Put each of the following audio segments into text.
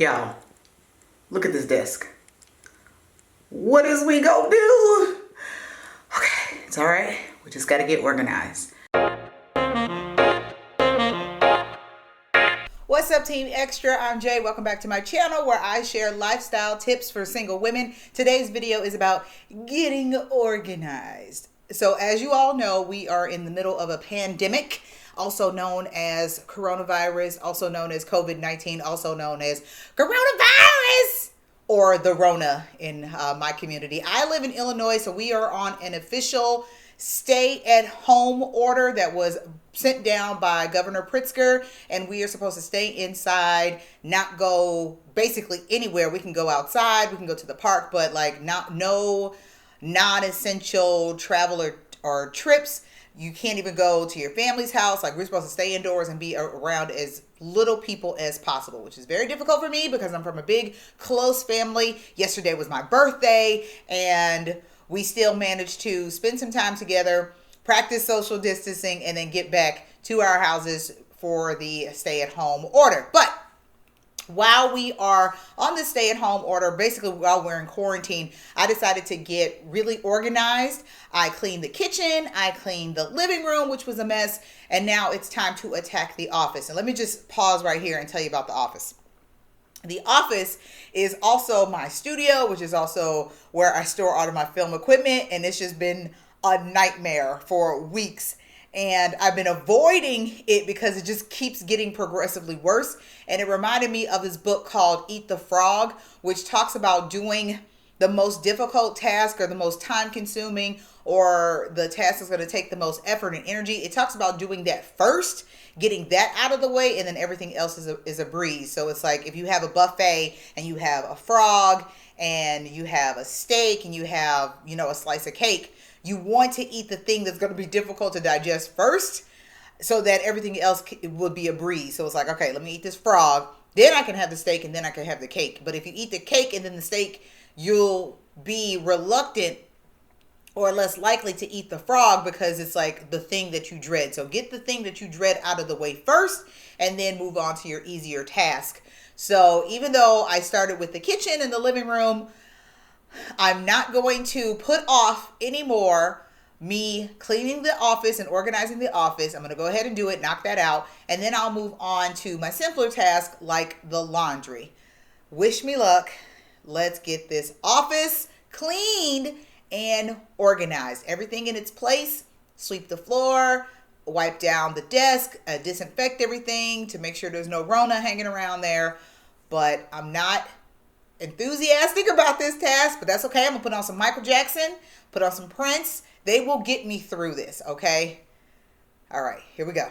Y'all, look at this desk. What is we gonna do? Okay, it's all right. We just gotta get organized. What's up, Team Extra? I'm Jay. Welcome back to my channel where I share lifestyle tips for single women. Today's video is about getting organized. So as you all know, we are in the middle of a pandemic, also known as coronavirus, also known as COVID-19, also known as coronavirus, or the Rona in my community. I live in Illinois, so we are on an official stay-at-home order that was sent down by Governor Pritzker, and we are supposed to stay inside, not go basically anywhere. We can go outside, we can go to the park, but like no non-essential travel or trips. You can't even go to your family's house. Like, we're supposed to stay indoors and be around as little people as possible, which is very difficult for me because I'm from a big, close family. Yesterday was my birthday, and we still managed to spend some time together, practice social distancing, and then get back to our houses for the stay-at-home order. But while we are on the stay-at-home order, basically while we're in quarantine, I decided to get really organized. I cleaned the kitchen, I cleaned the living room, which was a mess, and now it's time to attack the office. And let me just pause right here and tell you about the office. The office is also my studio, which is also where I store all of my film equipment, and it's just been a nightmare for weeks. And I've been avoiding it because it just keeps getting progressively worse. And it reminded me of this book called Eat the Frog, which talks about doing the most difficult task or the most time consuming or the task that's going to take the most effort and energy. It talks about doing that first, getting that out of the way, and then everything else is a breeze. So it's like if you have a buffet and you have a frog and you have a steak and you have, a slice of cake, you want to eat the thing that's going to be difficult to digest first so that everything else would be a breeze. So it's like, okay, let me eat this frog, then I can have the steak, and then I can have the cake. But if you eat the cake and then the steak, you'll be reluctant or less likely to eat the frog because it's like the thing that you dread. So get the thing that you dread out of the way first and then move on to your easier task. So even though I started with the kitchen and the living room, I'm not going to put off anymore me cleaning the office and organizing the office. I'm going to go ahead and do it, knock that out, and then I'll move on to my simpler task like the laundry. Wish me luck. Let's get this office cleaned and organized. Everything in its place. Sweep the floor, wipe down the desk, disinfect everything to make sure there's no Rona hanging around there. But I'm not enthusiastic about this task, but that's okay. I'm gonna put on some Michael Jackson, put on some Prince. They will get me through this, okay? All right, here we go.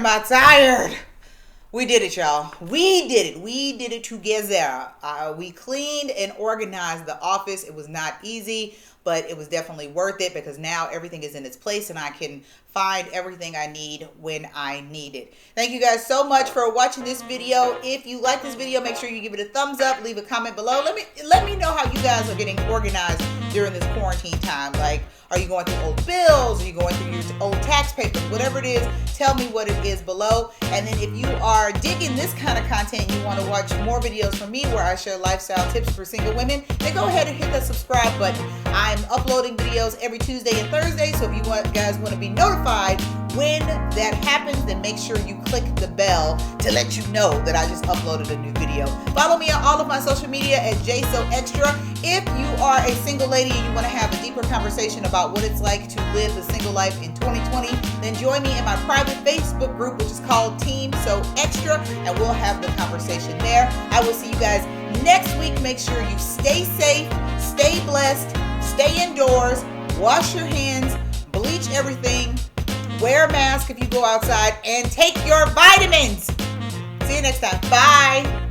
am I tired. We did it, y'all. We did it. We did it together. We cleaned and organized the office. It was not easy, but it was definitely worth it because now everything is in its place and I can find everything I need when I need it. Thank you guys so much for watching this video. If you like this video, make sure you give it a thumbs up, leave a comment below. Let me know how you guys are getting organized during this quarantine time. Like, are you going through old bills? Are you going through your old tax papers? Whatever it is, tell me what it is below. And then if you are digging this kind of content and you want to watch more videos from me where I share lifestyle tips for single women, then go ahead and hit that subscribe button. I'm uploading videos every Tuesday and Thursday, so if you guys want to be notified when that happens, then make sure you click the bell to let you know that I just uploaded a new video. Follow me on all of my social media at Jaye So Extra. If you are a single lady and you want to have a deeper conversation about what it's like to live the single life in 2020, then join me in my private Facebook group, which is called Team So Extra, and we'll have the conversation there. I will see you guys next week. Make sure you stay safe, stay blessed, stay indoors, wash your hands, bleach everything, wear a mask if you go outside, and take your vitamins. See you next time. Bye.